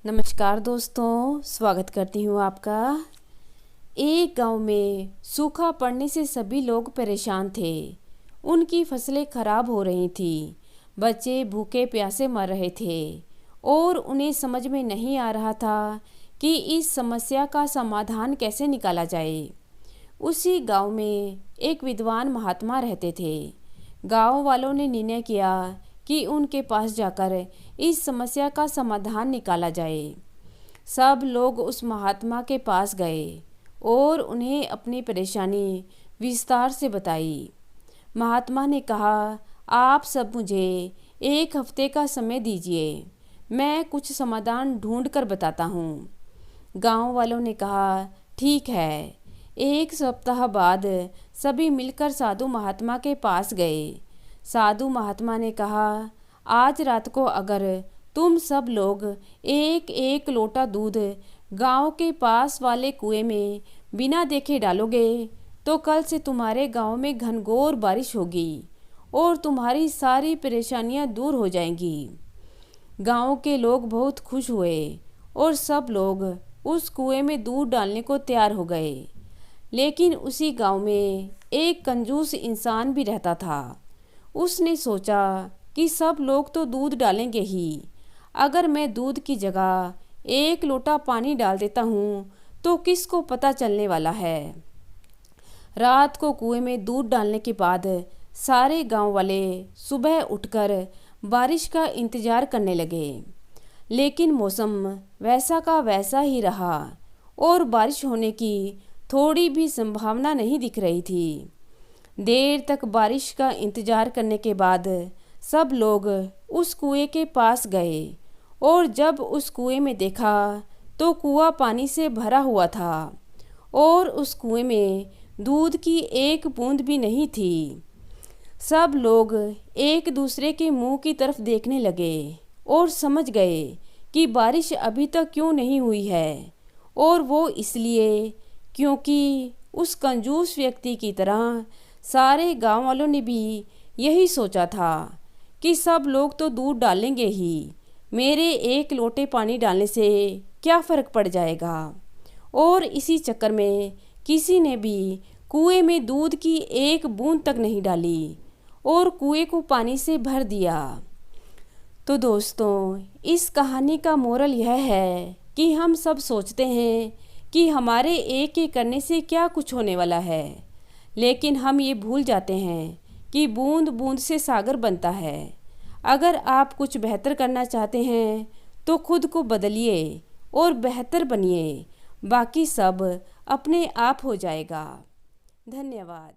नमस्कार दोस्तों, स्वागत करती हूँ आपका। एक गांव में सूखा पड़ने से सभी लोग परेशान थे। उनकी फसलें खराब हो रही थी, बच्चे भूखे प्यासे मर रहे थे और उन्हें समझ में नहीं आ रहा था कि इस समस्या का समाधान कैसे निकाला जाए। उसी गांव में एक विद्वान महात्मा रहते थे। गांव वालों ने निर्णय किया कि उनके पास जाकर इस समस्या का समाधान निकाला जाए। सब लोग उस महात्मा के पास गए और उन्हें अपनी परेशानी विस्तार से बताई। महात्मा ने कहा, आप सब मुझे 1 हफ्ते का समय दीजिए, मैं कुछ समाधान ढूंढ कर बताता हूँ। गांव वालों ने कहा, ठीक है। 1 सप्ताह बाद सभी मिलकर साधु महात्मा के पास गए। साधु महात्मा ने कहा, आज रात को अगर तुम सब लोग 1-1 लोटा दूध गांव के पास वाले कुएं में बिना देखे डालोगे तो कल से तुम्हारे गांव में घनघोर बारिश होगी और तुम्हारी सारी परेशानियां दूर हो जाएंगी। गांव के लोग बहुत खुश हुए और सब लोग उस कुएं में दूध डालने को तैयार हो गए। लेकिन उसी गांव में एक कंजूस इंसान भी रहता था। उसने सोचा कि सब लोग तो दूध डालेंगे ही, अगर मैं दूध की जगह 1 लोटा पानी डाल देता हूँ तो किसको पता चलने वाला है। रात को कुएं में दूध डालने के बाद सारे गांव वाले सुबह उठकर बारिश का इंतजार करने लगे। लेकिन मौसम वैसा का वैसा ही रहा और बारिश होने की थोड़ी भी संभावना नहीं दिख रही थी। देर तक बारिश का इंतजार करने के बाद सब लोग उस कुएं के पास गए और जब उस कुएं में देखा तो कुआं पानी से भरा हुआ था और उस कुएं में दूध की 1 बूंद भी नहीं थी। सब लोग एक दूसरे के मुंह की तरफ देखने लगे और समझ गए कि बारिश अभी तक क्यों नहीं हुई है, और वो इसलिए क्योंकि उस कंजूस व्यक्ति की तरह सारे गांव वालों ने भी यही सोचा था कि सब लोग तो दूध डालेंगे ही, मेरे 1 लोटे पानी डालने से क्या फ़र्क पड़ जाएगा। और इसी चक्कर में किसी ने भी कुएं में दूध की 1 बूंद तक नहीं डाली और कुएं को पानी से भर दिया। तो दोस्तों, इस कहानी का मोरल यह है कि हम सब सोचते हैं कि हमारे एक करने से क्या कुछ होने वाला है, लेकिन हम ये भूल जाते हैं कि बूंद बूंद से सागर बनता है। अगर आप कुछ बेहतर करना चाहते हैं तो खुद को बदलिए और बेहतर बनिए, बाकी सब अपने आप हो जाएगा। धन्यवाद।